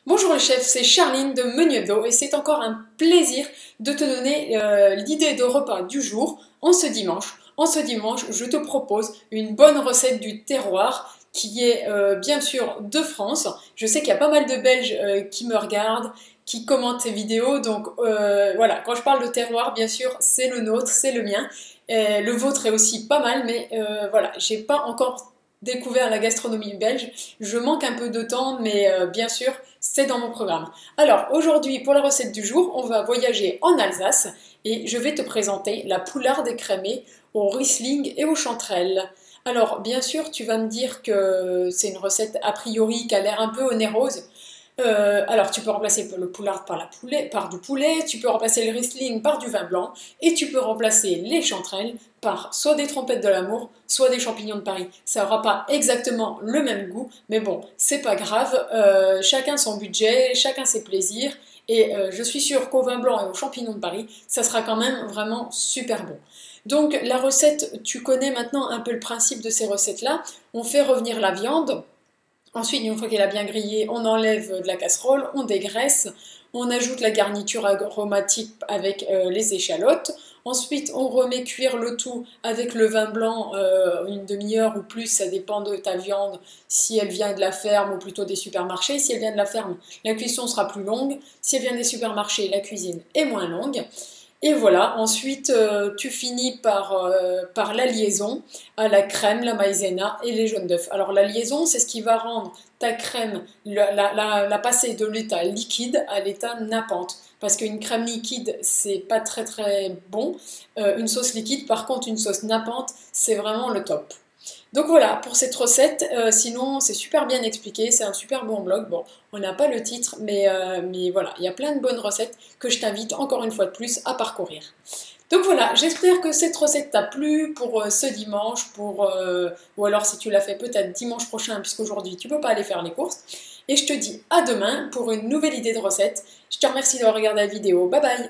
Bonjour le chef, c'est Charline de Menudo et c'est encore un plaisir de te donner l'idée de repas du jour en ce dimanche. En ce dimanche, je te propose une bonne recette du terroir qui est bien sûr de France. Je sais qu'il y a pas mal de Belges qui me regardent, qui commentent ces vidéos, donc voilà, quand je parle de terroir, bien sûr, c'est le nôtre, c'est le mien. Le vôtre est aussi pas mal, mais voilà, j'ai pas encore découvert la gastronomie belge. Je manque un peu de temps, mais bien sûr, c'est dans mon programme. Alors aujourd'hui, pour la recette du jour, on va voyager en Alsace et je vais te présenter la poularde écrémée au Riesling et aux chanterelles. Alors bien sûr, tu vas me dire que c'est une recette a priori qui a l'air un peu onérose. Alors tu peux remplacer le poulard par du poulet, tu peux remplacer le Riesling par du vin blanc et tu peux remplacer les chanterelles par soit des trompettes de l'amour, soit des champignons de Paris. Ça n'aura pas exactement le même goût, mais bon, c'est pas grave, chacun son budget, chacun ses plaisirs, et je suis sûre qu'au vin blanc et aux champignons de Paris, ça sera quand même vraiment super bon. Donc la recette, tu connais maintenant un peu le principe de ces recettes-là. On fait revenir la viande. Ensuite, une fois qu'elle a bien grillé, on enlève de la casserole, on dégraisse, on ajoute la garniture aromatique avec les échalotes. Ensuite, on remet cuire le tout avec le vin blanc une demi-heure ou plus, ça dépend de ta viande, si elle vient de la ferme ou plutôt des supermarchés. Si elle vient de la ferme, la cuisson sera plus longue. Si elle vient des supermarchés, la cuisine est moins longue. Et voilà, ensuite tu finis par la liaison à la crème, la maïzena et les jaunes d'œufs. Alors la liaison, c'est ce qui va rendre ta crème, la passer de l'état liquide à l'état nappante. Parce qu'une crème liquide, c'est pas très très bon. Une sauce liquide, par contre, une sauce nappante, c'est vraiment le top. Donc voilà pour cette recette, sinon c'est super bien expliqué, c'est un super bon blog. Bon, on n'a pas le titre, mais voilà, il y a plein de bonnes recettes que je t'invite encore une fois de plus à parcourir. Donc voilà, j'espère que cette recette t'a plu pour ce dimanche, ou alors si tu l'as fait peut-être dimanche prochain, puisqu'aujourd'hui tu ne peux pas aller faire les courses. Et je te dis à demain pour une nouvelle idée de recette. Je te remercie d'avoir regardé la vidéo, bye bye!